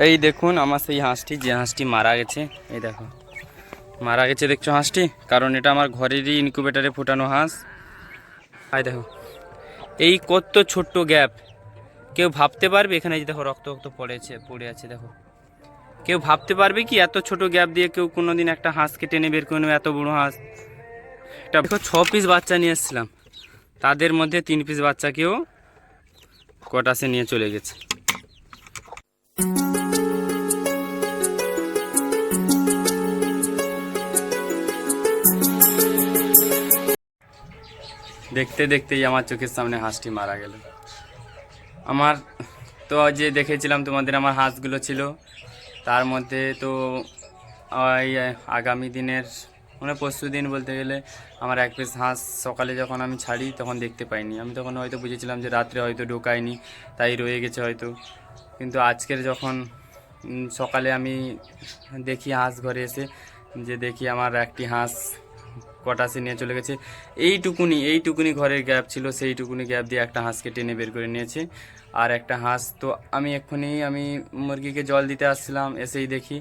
এই দেখুন আমার সেই হাঁসটি, যে হাঁসটি মারা গেছে। এই দেখো মারা গেছে, দেখছো হাঁসটি? কারণ এটা আমার ঘরেরই ইনকিউবেটারে ফোটানো হাঁস। এই দেখো এই কত ছোট্ট গ্যাপ, কেউ ভাবতে পারবে? এখানে যে দেখো রক্ত রক্ত পড়ে আছে দেখো। কেউ ভাবতে পারবে কি এত ছোট গ্যাপ দিয়ে কেউ কোনোদিন একটা হাঁসকে টেনে বের করে নেবে? এত বড় হাঁস। এটা দেখো 6 পিস বাচ্চা নিয়ে এসেছিলাম, তাদের মধ্যে 3 পিস বাচ্চাকেও কটাসে নিয়ে চলে গেছে। দেখতে দেখতেই আমার চোখের সামনে হাঁসটি মারা গেল। আমার তো যে দেখেছিলাম তোমাদের আমার হাঁসগুলো ছিল, তার মধ্যে তো ওই আগামী দিনের মানে পরশু দিন বলতে গেলে আমার 1 পিস হাঁস সকালে যখন আমি ছাড়ি তখন দেখতে পাইনি। আমি তখন হয়তো বুঝেছিলাম যে রাত্রে হয়তো ঢোকায়নি, তাই রয়ে গেছে হয়তো। কিন্তু আজকের যখন সকালে আমি দেখি হাঁস ঘরে এসে, যে দেখি আমার একটি হাঁস কটাসে নিয়ে চলে গেছে। এইটুকুনি ঘরের গ্যাপ ছিল, সেইটুকুনি গ্যাপ দিয়ে একটা হাঁসকে টেনে বের করে নিয়েছে। আর একটা হাঁস তো আমি মুরগিকে জল দিতে আসছিলাম, এসেই দেখি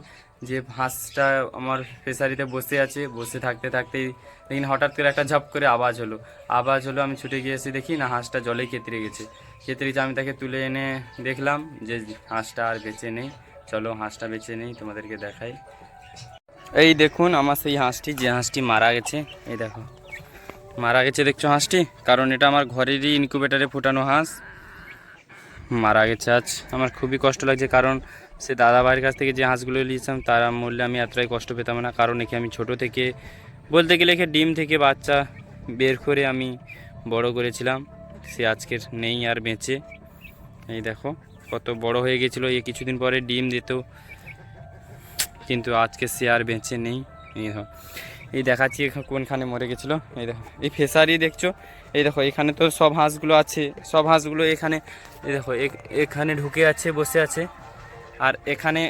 যে হাঁসটা আমার ফিশারিতে বসে আছে। বসে থাকতে থাকতেই দেখি হঠাৎ করে একটা ঝপ করে আওয়াজ হলো। আমি ছুটে গিয়ে এসে দেখি না, হাঁসটা জলে কেতরে গেছে। আমি তাকে তুলে এনে দেখলাম যে হাঁসটা আর বেঁচে নেই। চলো হাঁসটা বেঁচে নেই, তোমাদেরকে দেখাই। এই দেখুন আমার সেই হাঁসটি, যে হাঁসটি মারা গেছে। এই দেখো মারা গেছে, দেখছো হাঁসটি? কারণ এটা আমার ঘরেরই ইনকিউবেটারে ফোটানো হাঁস। মারা গেছে আজ। আমার খুবই কষ্ট লাগছে, কারণ সে দাদাভাইয়ের কাছ থেকে যে হাঁসগুলো নিয়েছিলাম তারা মূল্যে আমি এতটাই কষ্ট পেতাম না। কারণ একে আমি ছোট থেকে বলতে গেলে একে ডিম থেকে বাচ্চা বের করে আমি বড় করেছিলাম। সে আজকের নেই আর বেঁচে। এই দেখো কত বড় হয়ে গেছিলো, এ কিছুদিন পরে ডিম দিত, কিন্তু আজকে সে আর বেঁচে নেই। এই দেখাচ্ছি কোনখানে মরে গেছিলো। এই দেখো এই ফিশারি দেখছো, এই দেখো এখানে তো সব হাঁসগুলো আছে, সব হাঁসগুলো এখানে এই দেখো এখানে ঢুকে আছে, বসে আছে। আর এখানে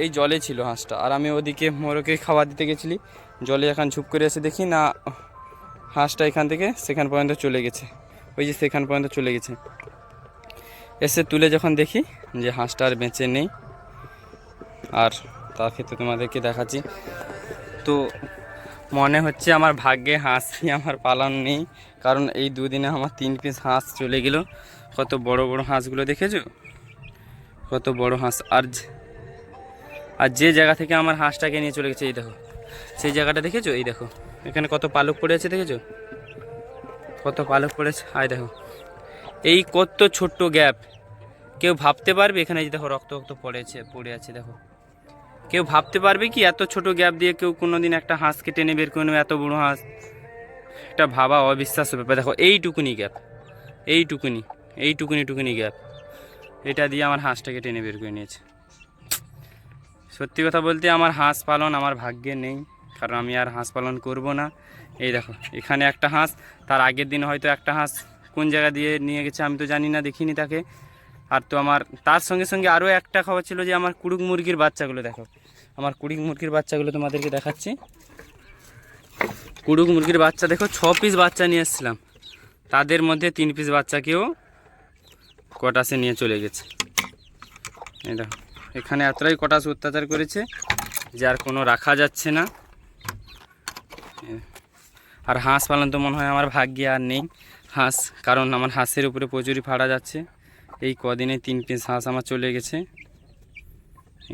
এই জলে ছিল হাঁসটা, আর আমি ওদিকে মোরকে খাবার দিতে গেছিলি, জলে এখন ঝুপ করে এসে দেখি না, হাঁসটা এখান থেকে সেখান পর্যন্ত চলে গেছে। ওই যে সেখান পর্যন্ত চলে গেছে। এসে তুলে যখন দেখি যে হাঁসটা আর বেঁচে নেই, আর তার ক্ষেত্রে তোমাদেরকে দেখাচ্ছি। তো মনে হচ্ছে আমার ভাগ্যে হাঁসই আমার পালন নেই, কারণ এই দুদিনে আমার 3 পিস হাঁস চলে গেল। কত বড় বড় হাঁসগুলো দেখেছো? কত বড় হাঁস। আর যে জায়গা থেকে আমার হাঁসটাকে নিয়ে চলে গেছে, এই দেখো সেই জায়গাটা দেখেছো? এই দেখো এখানে কত পালক পড়ে আছে, দেখেছো কত পালক পড়েছে? আয় দেখো এই কত ছোট্ট গ্যাপ, কেউ ভাবতে পারবে? এখানে যে দেখো রক্ত রক্ত পড়ে আছে দেখো। কেউ ভাবতে পারবে কি এত ছোট গ্যাপ দিয়ে কেউ কোনোদিন একটা হাঁসকে টেনে বের করে নেবে? এত বড় হাঁস। এটা ভাবা অবিশ্বাস্য ব্যাপার। দেখো এইটুকুনি গ্যাপ, এইটুকুনি গ্যাপ, এটা দিয়ে আমার হাঁসটাকে টেনে বের করে নিয়েছে। সত্যি কথা বলতে আমার হাঁস পালন আমার ভাগ্যে নেই, কারণ আমি আর হাঁস পালন করব না। এই দেখো এখানে একটা হাঁস, তার আগের দিন হয়তো একটা হাঁস কোন জায়গা দিয়ে নিয়ে গেছে আমি তো জানি না, দেখিনি তাকে। আর তো আমার তার সঙ্গে সঙ্গে আরও একটা খবর ছিল যে আমার কুড়ুক মুরগির বাচ্চাগুলো, দেখো আমার কুড়ুক মুরগির বাচ্চাগুলো তোমাদেরকে দেখাচ্ছি। কুড়ুক মুরগির বাচ্চা দেখো 6 পিস বাচ্চা নিয়ে এসেছিলাম, তাদের মধ্যে 3 পিস বাচ্চাকেও কটাসে নিয়ে চলে গেছে। এই দেখো এখানে এতটাই কটাস অত্যাচার করেছে যে আর কোনো রাখা যাচ্ছে না। আর হাঁস পালন তো মনে হয় আমার ভাগ্যে আর নেই হাঁস, কারণ আমার হাঁসের উপরে প্রচুরই ফাড়া যাচ্ছে। এই কদিনে 3 পিস হাঁস আমার চলে গেছে,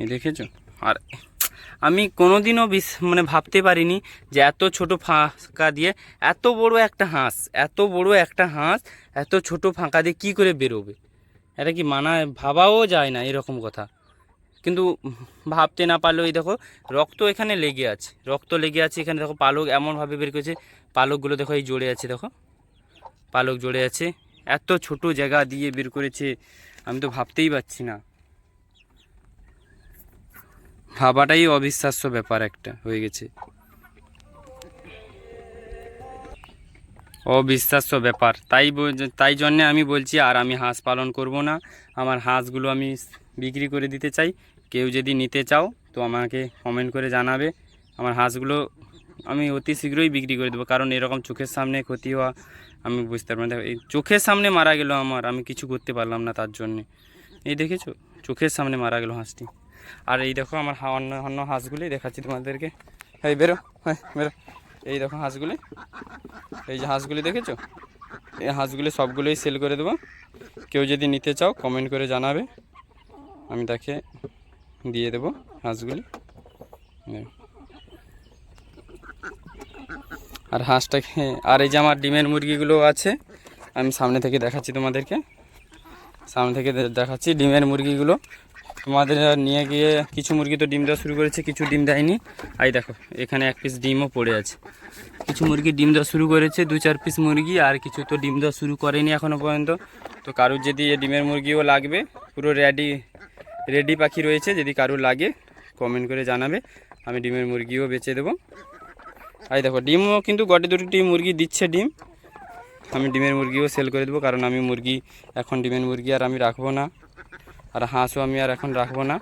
এই দেখেছো? আর আমি কোনোদিনও মানে ভাবতে পারিনি যে এত ছোট ফাঁকা দিয়ে এত বড় একটা হাঁস, এত ছোট ফাঁকা দিয়ে কী করে বেরোবে? এটা কি মানায়? ভাবাও যায় না এরকম কথা। কিন্তু ভাবতে না পারলেও এই দেখো রক্ত এখানে লেগে আছে, এখানে দেখো পালক এমনভাবে বের করেছে। পালকগুলো দেখো এই জড়ে আছে, দেখো পালক জড়ে আছে। এত ছোট জায়গা দিয়ে বের করেছে, আমি তো ভাবতেই পারছি না। ভাবাটাই অবিশ্বাস্য ব্যাপার একটা হয়ে গেছে, অবিশ্বাস্য ব্যাপার। তাই জন্যে আমি বলছি আর আমি হাঁস পালন করব না। আমার হাঁসগুলো আমি বিক্রি করে দিতে চাই। কেউ যদি নিতে চাও তো আমাকে কমেন্ট করে জানাবে। আমার হাঁসগুলো আমি অতি শীঘ্রই বিক্রি করে দেবো, কারণ এরকম চোখের সামনে ক্ষতি হওয়া আমি বুঝতে পারবো না। এই চোখের সামনে মারা গেল আমার, আমি কিছু করতে পারলাম না তার জন্যে। এই দেখেছো চোখের সামনে মারা গেল হাঁসটি। আর এই দেখো আমার অন্য অন্য হাঁসগুলি দেখাচ্ছি তোমাদেরকে। এই বেরো, হ্যাঁ বেরো। এই দেখো হাঁসগুলি, এই যে হাঁসগুলি দেখেছো, এই হাঁসগুলি সবগুলোই সেল করে দেবো। কেউ যদি নিতে চাও কমেন্ট করে জানাবে, আমি তাকে দিয়ে দেবো হাঁসগুলি। আর হাঁসটাকে, আর এই যে আমার ডিমের মুরগিগুলো আছে, আমি সামনে থেকে দেখাচ্ছি তোমাদেরকে, সামনে থেকে দেখাচ্ছি ডিমের মুরগিগুলো। তোমাদের নিয়ে গিয়ে কিছু মুরগি তো ডিম দেওয়া শুরু করেছে, কিছু ডিম দেয়নি। এই দেখো এখানে এক পিস ডিমও পড়ে আছে। কিছু মুরগি ডিম দেওয়া শুরু করেছে, 2-4 পিস মুরগি, আর কিছু তো ডিম দেওয়া শুরু করেনি এখনও পর্যন্ত। তো কারুর যদি ডিমের মুরগিও লাগবে, পুরো রেডি পাখি রয়েছে, যদি কারুর লাগে কমেন্ট করে জানাবে, আমি ডিমের মুরগিও বেচে দেবো। এই দেখো ডিমও কিন্তু গটে দুটি মুরগি দিচ্ছে ডিম, আমি ডিমের মুরগিও সেল করে দেবো, কারণ আমি মুরগি এখন ডিমের মুরগি আর আমি রাখবো না, আর হাঁসও আমি আর এখন রাখবো না,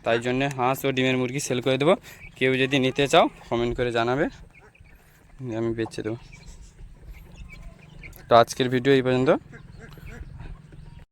তাই জন্যে হাঁস ও ডিমের মুরগি সেল করে দেবো। কেউ যদি নিতে চাও কমেন্ট করে জানাবে, আমি বেচে দেবো। তো আজকের ভিডিও এই পর্যন্ত।